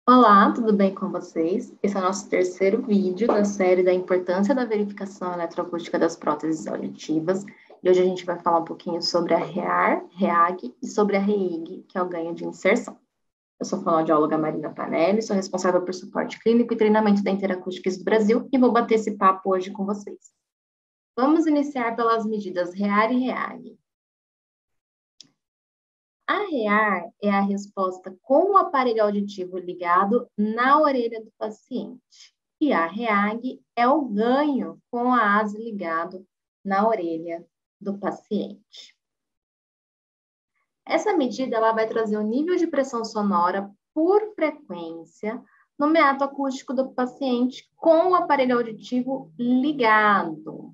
Olá, tudo bem com vocês? Esse é o nosso terceiro vídeo da série da importância da verificação eletroacústica das próteses auditivas. E hoje a gente vai falar um pouquinho sobre a REAR, REAG e sobre a REIG, que é o ganho de inserção. Eu sou fonoaudióloga Marina Panelli, sou responsável por suporte clínico e treinamento da Interacústicas do Brasil e vou bater esse papo hoje com vocês. Vamos iniciar pelas medidas REAR e REAG. A REAR é a resposta com o aparelho auditivo ligado na orelha do paciente. E a REAG é o ganho com a ASE ligado na orelha do paciente. Essa medida ela vai trazer o nível de pressão sonora por frequência no meato acústico do paciente com o aparelho auditivo ligado.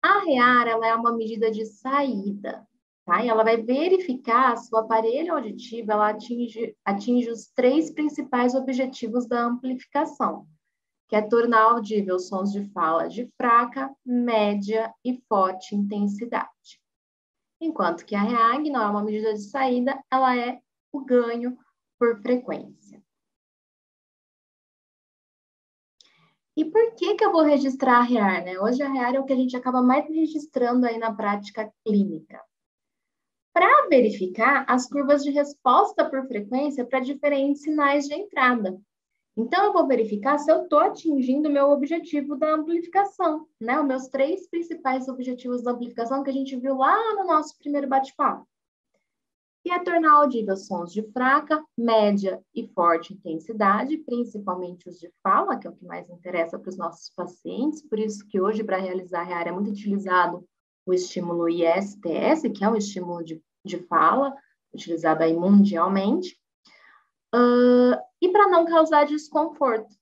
A REAR ela é uma medida de saída. Tá? E ela vai verificar se o aparelho auditivo ela atinge os três principais objetivos da amplificação, que é tornar audível sons de fala de fraca, média e forte intensidade. Enquanto que a REAG não é uma medida de saída, ela é o ganho por frequência. E por que eu vou registrar a REAR? Né? Hoje a REAR é o que a gente acaba mais registrando aí na prática clínica. Para verificar as curvas de resposta por frequência para diferentes sinais de entrada. Então, eu vou verificar se eu estou atingindo o meu objetivo da amplificação, né? Os meus três principais objetivos da amplificação que a gente viu lá no nosso primeiro bate-papo. E é tornar audível sons de fraca, média e forte intensidade, principalmente os de fala, que é o que mais interessa para os nossos pacientes. Por isso que hoje, para realizar a REAR, é muito utilizado o estímulo ISTS, que é um estímulo de fala, utilizado aí mundialmente, e para não causar desconforto.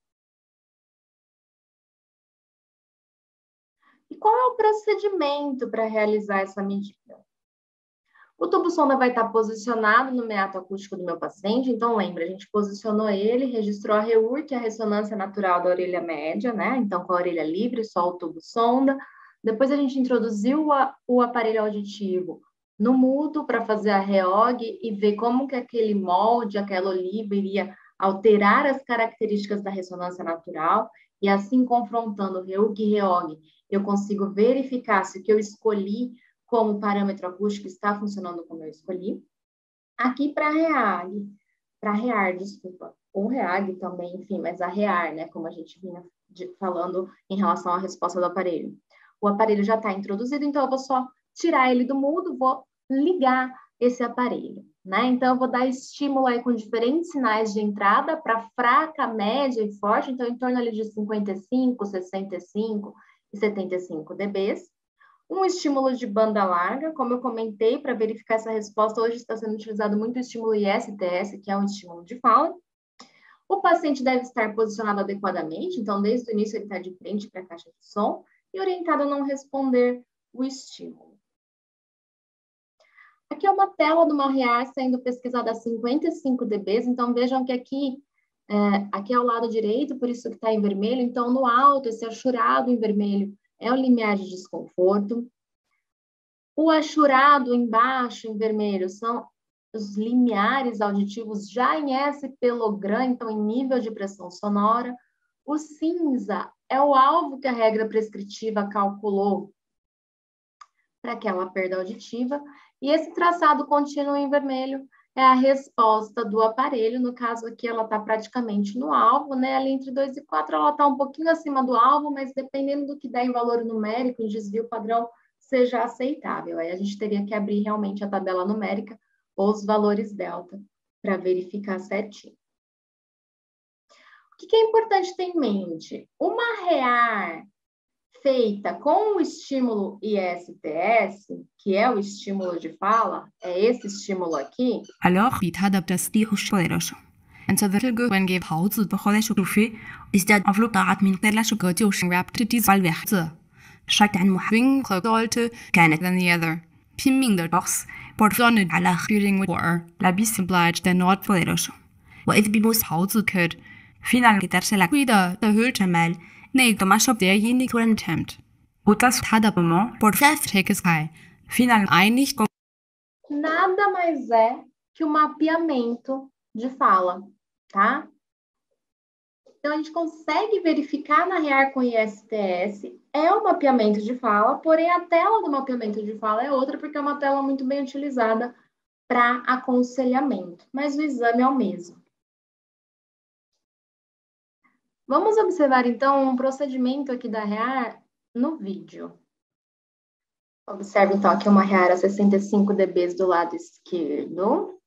E qual é o procedimento para realizar essa medida? O tubo sonda vai estar posicionado no meato acústico do meu paciente, então lembra, a gente posicionou ele, registrou a REUR, que é a ressonância natural da orelha média, né? Então com a orelha livre, só o tubo sonda. Depois a gente introduziu o aparelho auditivo no mudo para fazer a REOG e ver como que aquele molde, aquela oliva iria alterar as características da ressonância natural e assim confrontando REUG e REOG, eu consigo verificar se o que eu escolhi como parâmetro acústico está funcionando como eu escolhi. Aqui para REAR, desculpa, ou REAG também, enfim, mas a REAR, né, como a gente vinha falando em relação à resposta do aparelho. O aparelho já está introduzido, então eu vou só tirar ele do mudo, vou ligar esse aparelho, né? Então eu vou dar estímulo aí com diferentes sinais de entrada para fraca, média e forte, então em torno ali de 55, 65 e 75 dBs. Um estímulo de banda larga, como eu comentei, para verificar essa resposta, hoje está sendo utilizado muito o estímulo ISTS, que é um estímulo de fala. O paciente deve estar posicionado adequadamente, então, desde o início, ele está de frente para a caixa de som e orientado a não responder o estímulo. Aqui é uma tela de uma REAR sendo pesquisada a 55 dBs, então vejam que aqui é o lado direito, por isso que está em vermelho, então no alto, esse achurado em vermelho é o limiar de desconforto. O achurado embaixo, em vermelho, são os limiares auditivos já em S-pelogram, então em nível de pressão sonora. O cinza é o alvo que a regra prescritiva calculou para aquela perda auditiva. E esse traçado contínuo em vermelho é a resposta do aparelho. No caso aqui, ela está praticamente no alvo, né? Ali entre 2 e 4, ela está um pouquinho acima do alvo, mas dependendo do que der em valor numérico, em desvio padrão, seja aceitável. Aí a gente teria que abrir realmente a tabela numérica ou os valores delta para verificar certinho. O que é importante ter em mente? Uma REAR feita com o estímulo ISTS, que é o estímulo de fala, é esse estímulo aqui. Alors, i تسليح الشوارش. أنت ذلك وين جيب هاوز بخلاش شوفي إستاد أفلو طاعت من غير لا شكوتي وشن رابطتي زالوحت. شك عن محبين خلطالت كانت than the other. 拼命的 box بورفيون على خيرين ور لا بيسبلاج دا نوت فليرش. وإذ بموس هاوز كد فينا كترسل كويدا تهول جمال نيك دمشق derjenige Content. Und das Hadabement por Feftekes Kai. Final einig. Nada mais é que o mapeamento de fala, tá? Então, a gente consegue verificar na REAR com ISTS, é um mapeamento de fala, porém a tela do mapeamento de fala é outra, porque é uma tela muito bem utilizada para aconselhamento, mas o exame é o mesmo. Vamos observar, então, um procedimento aqui da REAR no vídeo. Observe, então, aqui uma REAR a 65 dB do lado esquerdo.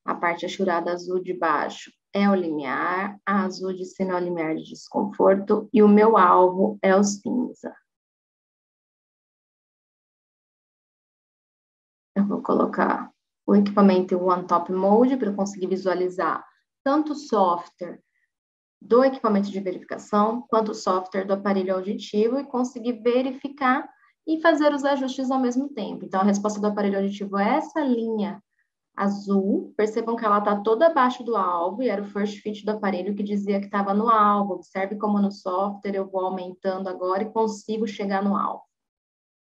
A parte achurada azul de baixo é o limiar, a azul de cima é o limiar de desconforto e o meu alvo é o cinza. Eu vou colocar o equipamento em One Top Mode para eu conseguir visualizar tanto o software do equipamento de verificação quanto o software do aparelho auditivo e conseguir verificar e fazer os ajustes ao mesmo tempo. Então, a resposta do aparelho auditivo é essa linha azul. Percebam que ela está toda abaixo do alvo e era o first fit do aparelho que dizia que estava no alvo. Observe como no software eu vou aumentando agora e consigo chegar no alvo.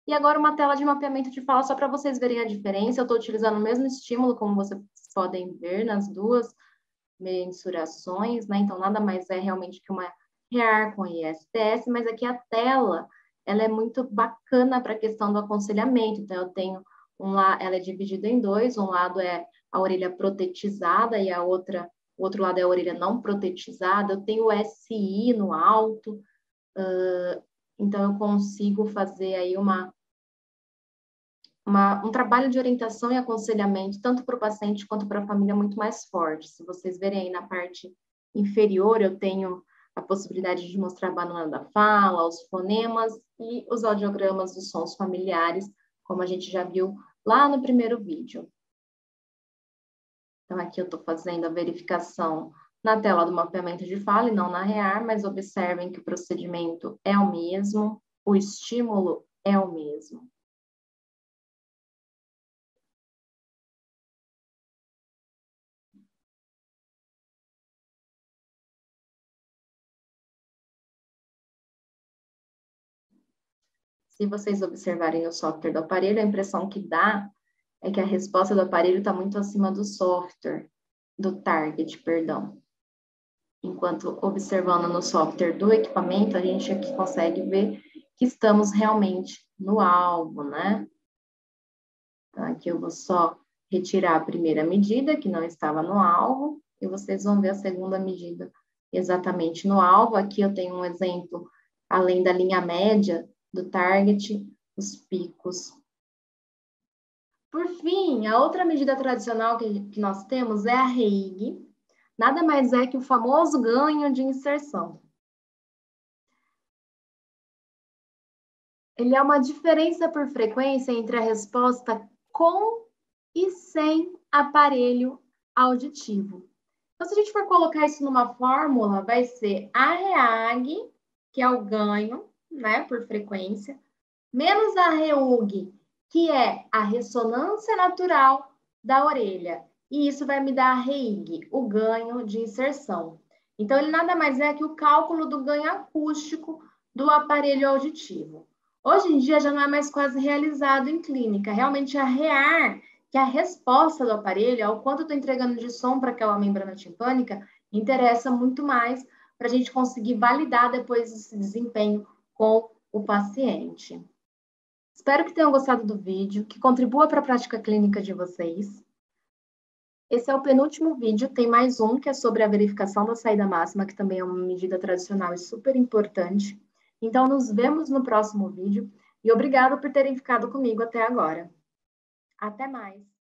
E agora uma tela de mapeamento de fala só para vocês verem a diferença. Eu estou utilizando o mesmo estímulo, como vocês podem ver nas duas mensurações, né? Então, nada mais é realmente que uma REAR com ISTS, mas aqui a tela, ela é muito bacana para a questão do aconselhamento. Então, eu tenho ela é dividida em dois, um lado é a orelha protetizada e o outro lado é a orelha não protetizada. Eu tenho o SI no alto, então eu consigo fazer aí um trabalho de orientação e aconselhamento, tanto para o paciente quanto para a família, muito mais forte. Se vocês verem aí na parte inferior, eu tenho a possibilidade de mostrar a banana da fala, os fonemas e os audiogramas dos sons familiares, como a gente já viu lá no primeiro vídeo. Então, aqui eu estou fazendo a verificação na tela do mapeamento de fala e não na REAR, mas observem que o procedimento é o mesmo, o estímulo é o mesmo. Se vocês observarem o software do aparelho, a impressão que dá é que a resposta do aparelho está muito acima do software, do target, perdão. Enquanto observando no software do equipamento, a gente aqui consegue ver que estamos realmente no alvo, né? Então, aqui eu vou só retirar a primeira medida, que não estava no alvo, e vocês vão ver a segunda medida exatamente no alvo. Aqui eu tenho um exemplo, além da linha média do target, os picos. Por fim, a outra medida tradicional que nós temos é a REIG. Nada mais é que o famoso ganho de inserção. Ele é uma diferença por frequência entre a resposta com e sem aparelho auditivo. Então, se a gente for colocar isso numa fórmula, vai ser a REAG, que é o ganho, né, por frequência, menos a REUG, que é a ressonância natural da orelha. E isso vai me dar a REIG, o ganho de inserção. Então, ele nada mais é que o cálculo do ganho acústico do aparelho auditivo. Hoje em dia, já não é mais quase realizado em clínica. Realmente, a REAR, que é a resposta do aparelho ao quanto eu estou entregando de som para aquela membrana timpânica, interessa muito mais para a gente conseguir validar depois esse desempenho com o paciente. Espero que tenham gostado do vídeo, que contribua para a prática clínica de vocês. Esse é o penúltimo vídeo, tem mais um que é sobre a verificação da saída máxima, que também é uma medida tradicional e super importante. Então, nos vemos no próximo vídeo e obrigado por terem ficado comigo até agora. Até mais!